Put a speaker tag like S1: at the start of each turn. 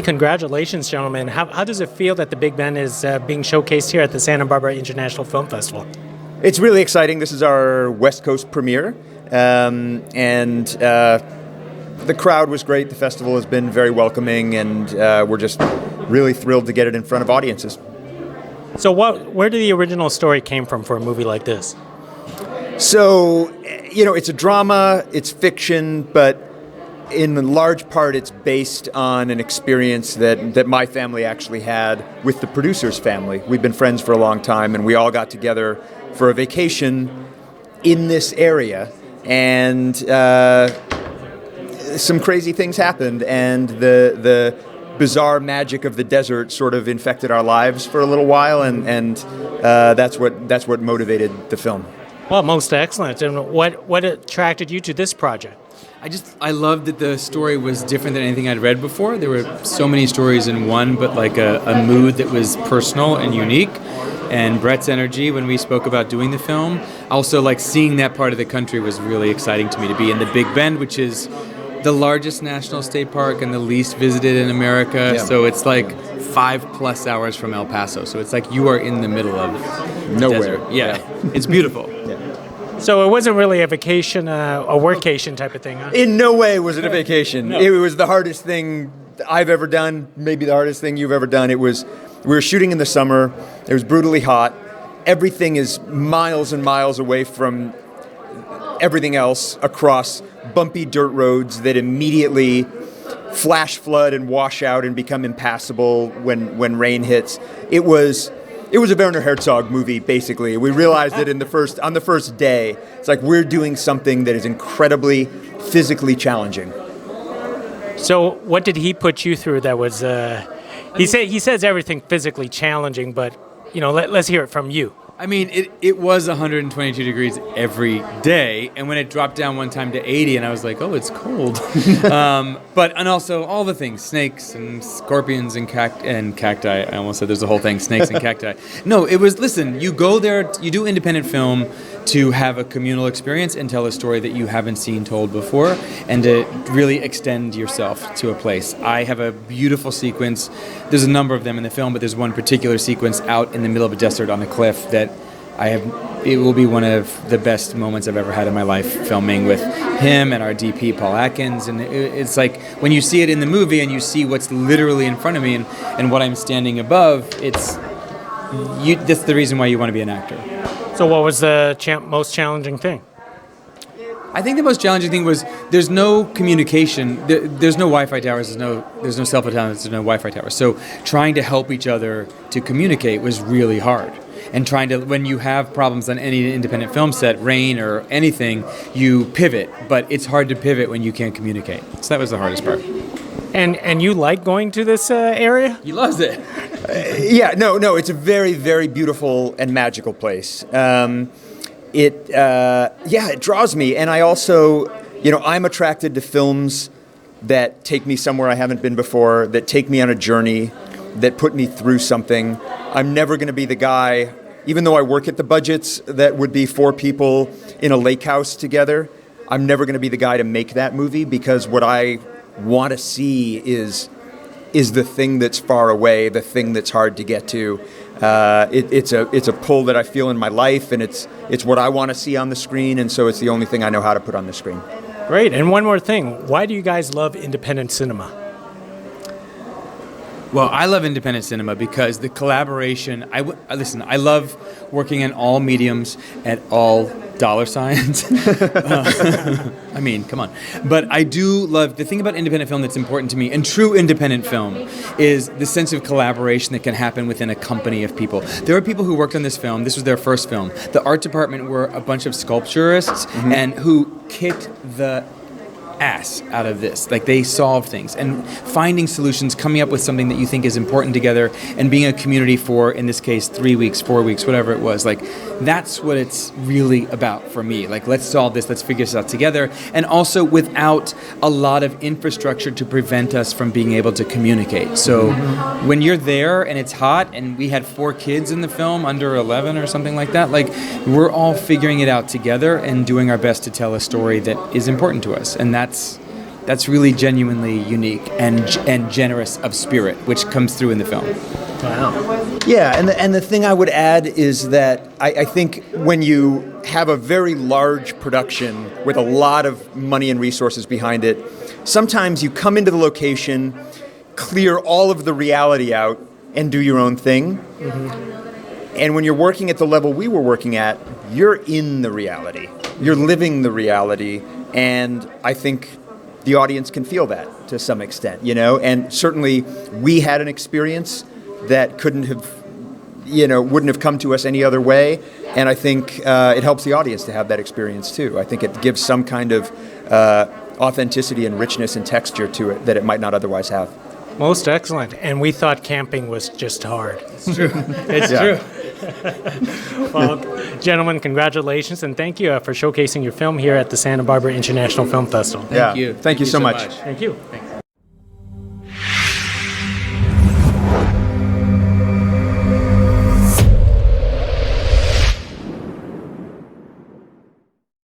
S1: Congratulations, gentlemen. How does it feel that The Big Ben is being showcased here at the Santa Barbara International Film Festival?
S2: It's really exciting. This is our West Coast premiere, and the crowd was great. The festival has been very welcoming, and we're just really thrilled to get it in front of audiences.
S1: So where did the original story came from for a movie like this?
S2: So, it's a drama, it's fiction, but in large part it's based on an experience that my family actually had with the producer's family. We've been friends for a long time, and we all got together for a vacation in this area, and some crazy things happened, and the bizarre magic of the desert sort of infected our lives for a little while, and that's what motivated the film.
S1: Well, most excellent. And what attracted you to this project?
S3: I loved that the story was different than anything I'd read before. There were so many stories in one, but like a mood that was personal and unique. And Brett's energy when we spoke about doing the film, also like seeing that part of the country was really exciting to me, to be in the Big Bend, which is the largest national state park and the least visited in America. Yeah. So it's like 5+ hours from El Paso. So it's like you are in the middle of
S2: nowhere.
S3: Desert. Yeah. It's beautiful.
S2: Yeah.
S1: So it wasn't really a vacation, a workation type of thing, huh?
S2: In no way was it a vacation.
S1: No.
S2: It was the hardest thing I've ever done, maybe the hardest thing you've ever done. We were shooting in the summer. It was brutally hot. Everything is miles and miles away from everything else, across bumpy dirt roads that immediately flash flood and wash out and become impassable when rain hits. It was a Werner Herzog movie, basically. We realized that on the first day, it's like we're doing something that is incredibly physically challenging.
S1: So what did he put you through that was, he says everything physically challenging, but, let's hear it from you.
S3: I mean, it was 122 degrees every day, and when it dropped down one time to 80, and I was like, oh, it's cold. And also all the things, snakes and scorpions and cacti. I almost said there's a whole thing, snakes and cacti. No, it was, listen, you go there, you do independent film to have a communal experience and tell a story that you haven't seen told before, and to really extend yourself to a place. I have a beautiful sequence. There's a number of them in the film, but there's one particular sequence out in the middle of a desert on a cliff that it will be one of the best moments I've ever had in my life, filming with him and our DP, Paul Atkins. And it's like, when you see it in the movie and you see what's literally in front of me and what I'm standing above, that's the reason why you want to be an actor.
S1: So what was the most challenging thing?
S3: I think the most challenging thing was there's no communication. There's no Wi-Fi towers. There's no cell phone towers. There's no Wi-Fi towers. So trying to help each other to communicate was really hard. And when you have problems on any independent film set, rain or anything, you pivot. But it's hard to pivot when you can't communicate. So that was the hardest part.
S1: And you like going to this area?
S3: He loves it.
S2: No, it's a very, very beautiful and magical place. It draws me, and I also, I'm attracted to films that take me somewhere I haven't been before, that take me on a journey, that put me through something. I'm never going to be the guy, even though I work at the budgets that would be 4 people in a lake house together, I'm never going to be the guy to make that movie, because what I want to see is the thing that's far away, the thing that's hard to get to. It's a pull that I feel in my life, and it's what I want to see on the screen, and so it's the only thing I know how to put on the screen.
S1: Great. And one more thing. Why do you guys love independent cinema?
S3: Well, I love independent cinema because the collaboration. I love working in all mediums at all dollar signs. I mean, come on. But I do love, the thing about independent film that's important to me, and true independent film, is the sense of collaboration that can happen within a company of people. There are people who worked on this film. This was their first film. The art department were a bunch of sculpturists and who kicked the ass out of this. Like, they solve things and finding solutions, coming up with something that you think is important together, and being a community for, in this case, 3 weeks, 4 weeks, whatever it was. Like, that's what it's really about for me. Like, let's solve this, let's figure this out together, and also without a lot of infrastructure to prevent us from being able to communicate. So when you're there and it's hot, and we had 4 kids in the film, under 11 or something like that, like, we're all figuring it out together and doing our best to tell a story that is important to us. And that's really genuinely unique and generous of spirit, which comes through in the film.
S1: Wow.
S2: Yeah, and the thing I would add is that I think when you have a very large production with a lot of money and resources behind it, sometimes you come into the location, clear all of the reality out, and do your own thing. Mm-hmm. And when you're working at the level we were working at, you're in the reality. You're living the reality, and I think the audience can feel that to some extent, you know? And certainly we had an experience that couldn't have, wouldn't have come to us any other way. And I think it helps the audience to have that experience too. I think it gives some kind of authenticity and richness and texture to it that it might not otherwise have.
S1: Most excellent. And we thought camping was just hard.
S3: It's true.
S1: It's true. Well, gentlemen, congratulations, and thank you for showcasing your film here at the Santa Barbara International Film Festival.
S2: Yeah.
S3: Thank you.
S2: Thank you so much.
S1: Thank you. Thanks.